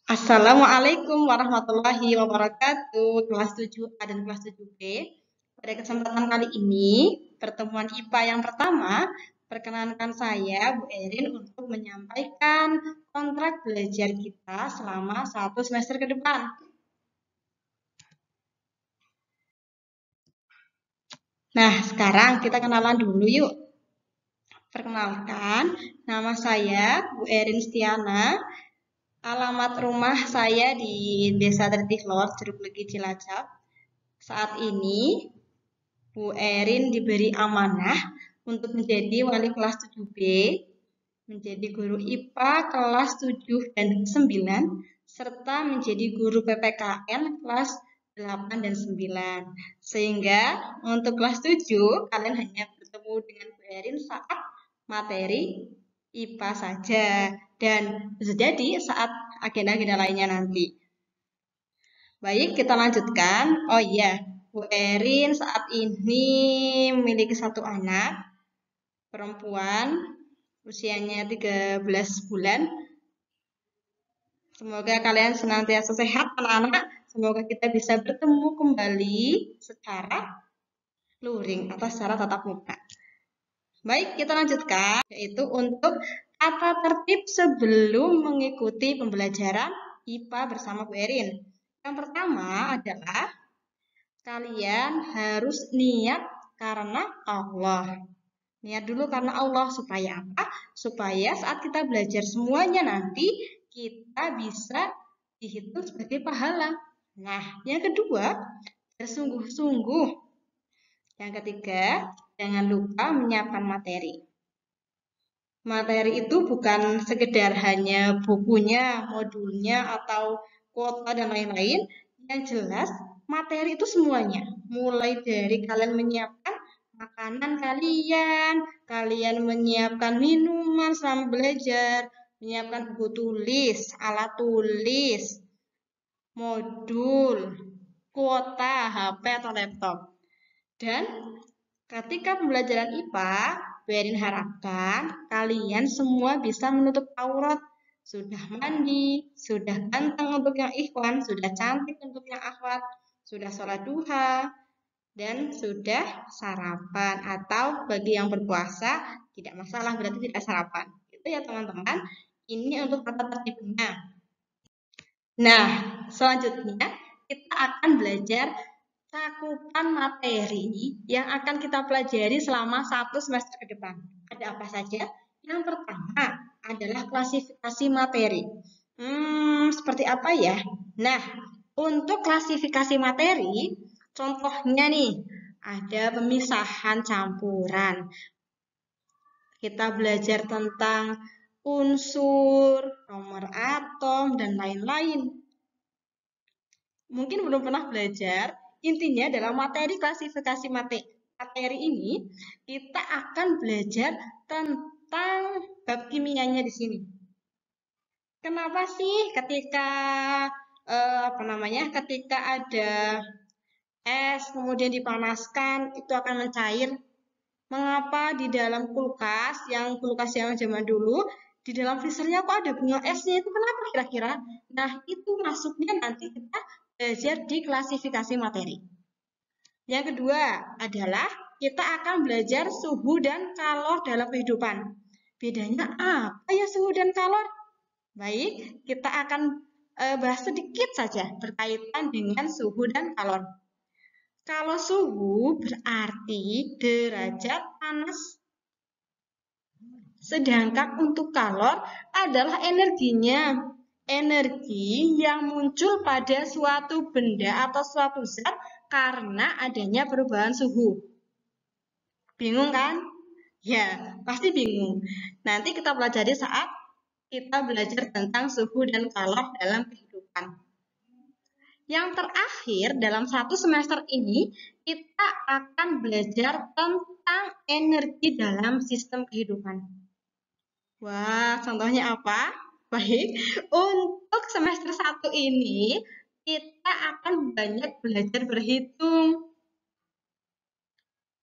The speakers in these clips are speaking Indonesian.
Assalamualaikum warahmatullahi wabarakatuh, kelas 7A dan kelas 7B. Pada kesempatan kali ini, pertemuan IPA yang pertama, perkenankan saya, Bu Erin, untuk menyampaikan kontrak belajar kita selama 1 semester ke depan. Nah, sekarang kita kenalan dulu yuk. Perkenalkan, nama saya Bu Erin Stiana. Alamat rumah saya di Desa Tertihlor, Jeruk Legi, Cilacap. Saat ini Bu Erin diberi amanah untuk menjadi wali kelas 7B, menjadi guru IPA kelas 7 dan 9, serta menjadi guru PPKN kelas 8 dan 9. Sehingga untuk kelas 7, kalian hanya bertemu dengan Bu Erin saat materi IPA saja. Dan bisa jadi saat agenda-agenda lainnya nanti. Baik, kita lanjutkan. Oh iya, Bu Erin saat ini memiliki satu anak perempuan, usianya 13 bulan. Semoga kalian senantiasa sehat anak-anak. Semoga kita bisa bertemu kembali secara luring atau secara tatap muka. Baik, kita lanjutkan, yaitu untuk tata tertib sebelum mengikuti pembelajaran IPA bersama Bu Erin. Yang pertama adalah kalian harus niat karena Allah. Niat dulu karena Allah supaya apa? Supaya saat kita belajar semuanya nanti kita bisa dihitung sebagai pahala. Nah, yang kedua, bersungguh-sungguh. Yang ketiga, jangan lupa menyiapkan materi. Materi itu bukan sekedar hanya bukunya, modulnya, atau kuota dan lain-lain. Yang jelas, materi itu semuanya. Mulai dari kalian menyiapkan makanan kalian menyiapkan minuman selama belajar, menyiapkan buku tulis, alat tulis, modul, kuota, HP atau laptop. Dan ketika pembelajaran IPA, Berin harapkan kalian semua bisa menutup aurat. Sudah mandi, sudah ganteng untuk yang ikhwan, sudah cantik untuk yang akhwat, sudah sholat duha, dan sudah sarapan. Atau bagi yang berpuasa, tidak masalah berarti tidak sarapan. Itu ya teman-teman. Ini untuk tata tertibnya. Nah, selanjutnya kita akan belajar cakupan materi yang akan kita pelajari selama 1 semester ke depan. Ada apa saja? Yang pertama adalah klasifikasi materi. Seperti apa ya? Nah, untuk klasifikasi materi, contohnya nih, ada pemisahan campuran. Kita belajar tentang unsur, nomor atom, dan lain-lain. Mungkin belum pernah belajar, intinya dalam materi klasifikasi materi ini, kita akan belajar tentang bab kimianya di sini. Kenapa sih ketika ketika ada es kemudian dipanaskan itu akan mencair? Mengapa di dalam kulkas yang zaman dulu di dalam freezernya kok ada bunga esnya, itu kenapa kira-kira? Nah, itu masuknya nanti kita belajar di klasifikasi materi. Yang kedua adalah kita akan belajar suhu dan kalor dalam kehidupan. Bedanya apa ya suhu dan kalor? Baik, kita akan bahas sedikit saja berkaitan dengan suhu dan kalor. Kalau suhu berarti derajat panas. Sedangkan untuk kalor adalah energinya. Energi yang muncul pada suatu benda atau suatu zat karena adanya perubahan suhu. Bingung kan? Ya, pasti bingung. Nanti kita pelajari saat kita belajar tentang suhu dan kalor dalam kehidupan. Yang terakhir, dalam 1 semester ini, kita akan belajar tentang energi dalam sistem kehidupan. Wah, contohnya apa? Baik, untuk semester 1 ini, kita akan banyak belajar berhitung.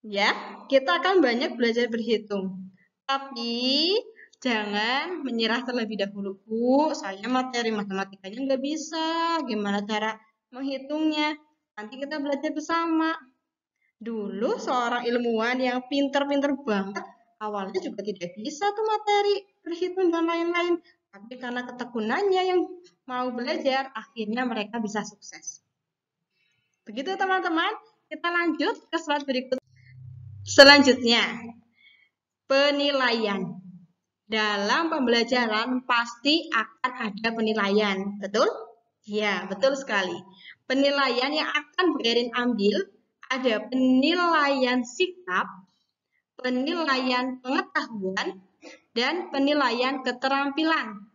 Ya, kita akan banyak belajar berhitung. Tapi, Jangan menyerah terlebih dahulu, Bu. Saya materi matematikanya nggak bisa. Gimana cara menghitungnya? Nanti kita belajar bersama. Dulu seorang ilmuwan yang pinter-pinter banget, awalnya juga tidak bisa tuh materi berhitung dan lain-lain. Tapi karena ketekunannya yang mau belajar, akhirnya mereka bisa sukses. Begitu teman-teman, kita lanjut ke slide berikut. Selanjutnya, penilaian. Dalam pembelajaran pasti akan ada penilaian, betul? Ya, betul sekali. Penilaian yang akan Bu Erin ambil ada penilaian sikap, penilaian pengetahuan, dan penilaian keterampilan.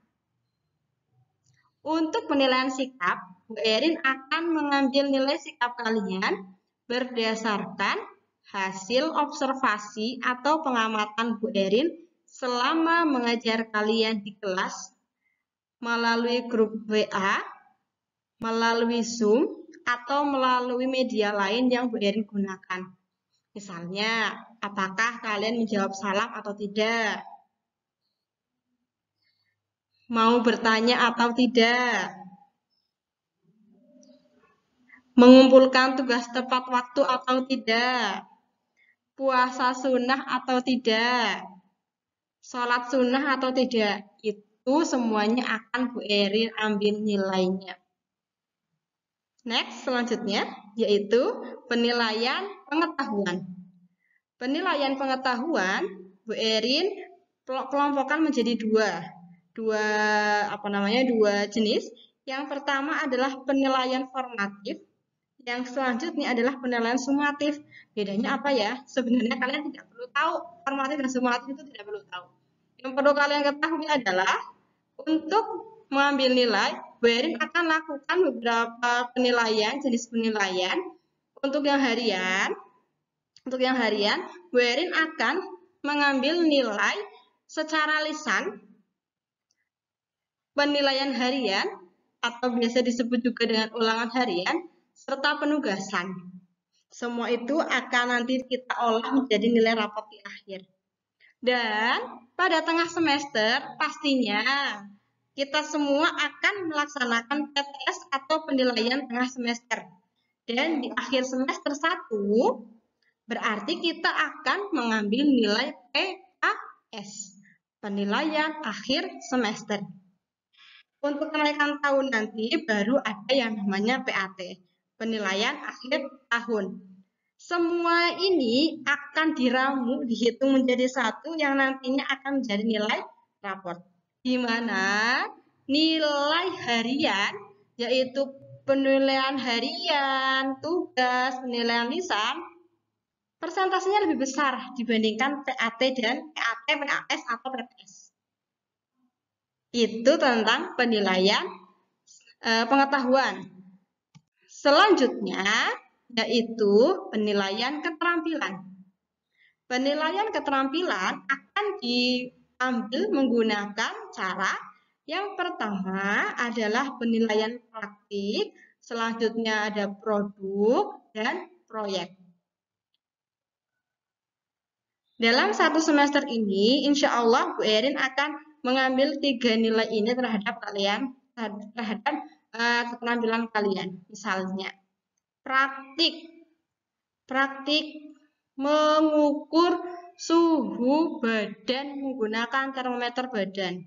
Untuk penilaian sikap, Bu Erin akan mengambil nilai sikap kalian berdasarkan hasil observasi atau pengamatan Bu Erin selama mengajar kalian di kelas melalui grup WA, melalui Zoom, atau melalui media lain yang Bu Erin gunakan. Misalnya, apakah kalian menjawab salam atau tidak? Mau bertanya atau tidak? Mengumpulkan tugas tepat waktu atau tidak? Puasa sunnah atau tidak? Sholat sunnah atau tidak? Itu semuanya akan Bu Erin ambil nilainya. Next, selanjutnya, yaitu penilaian pengetahuan. Penilaian pengetahuan, Bu Erin kelompokkan menjadi dua jenis. Yang pertama adalah penilaian formatif, yang selanjutnya adalah penilaian sumatif. Bedanya apa ya? Sebenarnya kalian tidak perlu tahu, formatif dan sumatif itu tidak perlu tahu. Yang perlu kalian ketahui adalah untuk mengambil nilai, Bu Erin akan lakukan beberapa penilaian, jenis penilaian. Untuk yang harian, Bu Erin akan mengambil nilai secara lisan, penilaian harian, atau biasa disebut juga dengan ulangan harian, serta penugasan. Semua itu akan nanti kita olah menjadi nilai rapot di akhir. Dan pada tengah semester pastinya kita semua akan melaksanakan PTS atau penilaian tengah semester. Dan di akhir semester 1 berarti kita akan mengambil nilai PAS, penilaian akhir semester. Untuk kenaikan tahun nanti baru ada yang namanya PAT, penilaian akhir tahun. Semua ini akan diramu, dihitung menjadi satu yang nantinya akan menjadi nilai raport. Di mana nilai harian, yaitu penilaian harian, tugas, penilaian lisan, persentasenya lebih besar dibandingkan PAT dan PAS atau PTS. Itu tentang penilaian pengetahuan. Selanjutnya, yaitu penilaian keterampilan. Penilaian keterampilan akan diambil menggunakan cara yang pertama adalah penilaian praktik, selanjutnya ada produk dan proyek. Dalam satu semester ini, insya Allah Bu Erin akan mengambil 3 nilai ini terhadap kalian, terhadap keterampilan kalian. Misalnya, praktik mengukur suhu badan menggunakan termometer badan.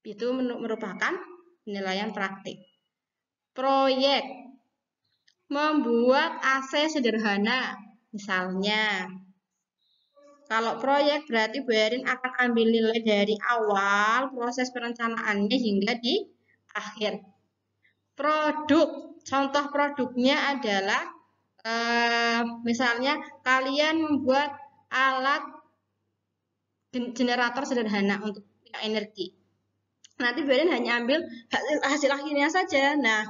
Itu merupakan penilaian praktik. Proyek membuat AC sederhana. Misalnya, kalau proyek berarti Bu Erin akan ambil nilai dari awal proses perencanaannya hingga di akhir. Produk, contoh produknya adalah misalnya kalian membuat alat generator sederhana untuk energi. Nanti Bu Erin hanya ambil hasil akhirnya saja. Nah,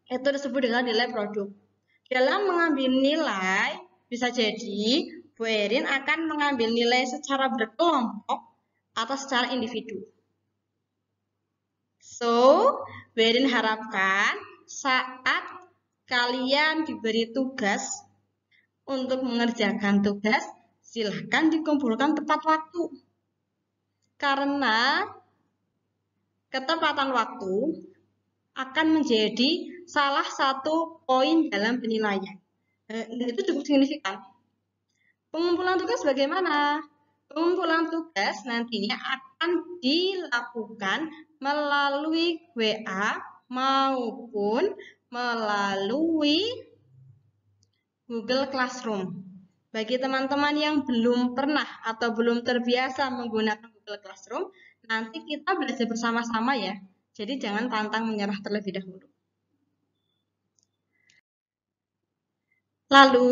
itu disebut dengan nilai produk. Dalam mengambil nilai, bisa jadi Bu Erin akan mengambil nilai secara berkelompok atau secara individu. So, Bu Erin harapkan saat kalian diberi tugas untuk mengerjakan tugas, silahkan dikumpulkan tepat waktu. Karena ketepatan waktu akan menjadi salah satu poin dalam penilaian. Itu cukup signifikan. Pengumpulan tugas bagaimana? Pengumpulan tugas nantinya akan dilakukan melalui WA maupun melalui Google Classroom. Bagi teman-teman yang belum pernah atau belum terbiasa menggunakan Google Classroom, nanti kita belajar bersama-sama ya. Jadi jangan pantang menyerah terlebih dahulu. Lalu,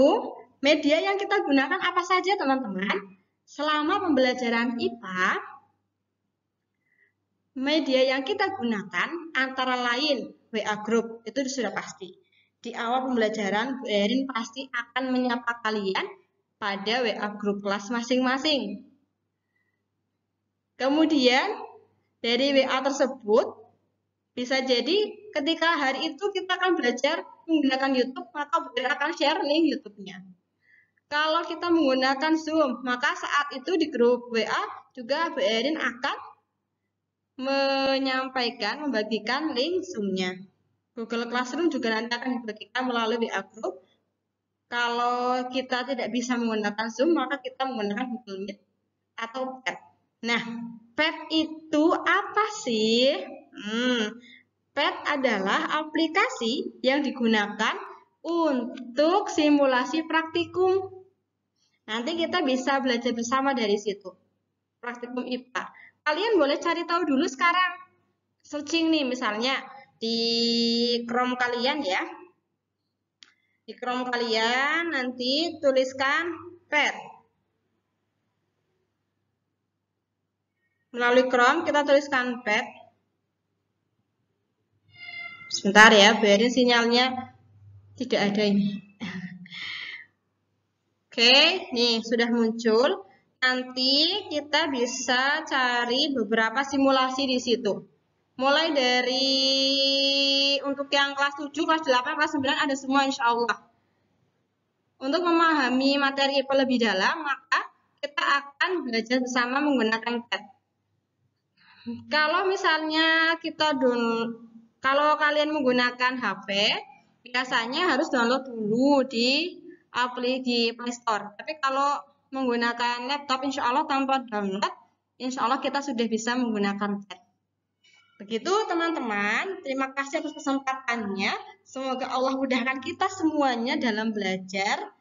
media yang kita gunakan apa saja teman-teman? Selama pembelajaran IPA, media yang kita gunakan antara lain WA Group, itu sudah pasti. Di awal pembelajaran, Bu Erin pasti akan menyapa kalian pada WA Group kelas masing-masing. Kemudian, dari WA tersebut, bisa jadi ketika hari itu kita akan belajar menggunakan YouTube, maka Bu Erin akan share link YouTube-nya. Kalau kita menggunakan Zoom, maka saat itu di grup WA juga Bu Erin akan menyampaikan, membagikan link Zoom-nya. Google Classroom juga nanti akan dibagikan melalui WA Group. Kalau kita tidak bisa menggunakan Zoom, maka kita menggunakan Google Meet atau Pad. Nah, Pad itu apa sih? Pad adalah aplikasi yang digunakan untuk simulasi praktikum. Nanti kita bisa belajar bersama dari situ. Praktikum IPA. Kalian boleh cari tahu dulu sekarang. Searching nih misalnya di Chrome kalian ya. Di Chrome kalian nanti tuliskan Pad. Melalui Chrome kita tuliskan Pad. Sebentar ya, biarin sinyalnya tidak ada ini. Oke, nih sudah muncul. Nanti kita bisa cari beberapa simulasi di situ. Mulai dari untuk yang kelas 7, kelas 8, kelas 9 ada semua insya Allah. Untuk memahami materi IPA lebih dalam, maka kita akan belajar bersama menggunakan Pad. Kalau misalnya kalau kalian menggunakan HP, biasanya harus download dulu di Play Store. Tapi kalau menggunakan laptop, insya Allah tanpa download, insya Allah kita sudah bisa menggunakan Pad. Begitu teman-teman, terima kasih atas kesempatannya. Semoga Allah mudahkan kita semuanya dalam belajar.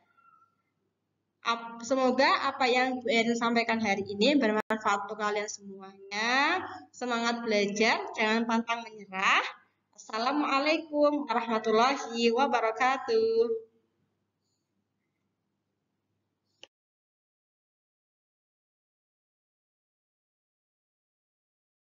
Semoga apa yang Bu Erin sampaikan hari ini bermanfaat untuk kalian semuanya. Semangat belajar, jangan pantang menyerah. Assalamualaikum warahmatullahi wabarakatuh.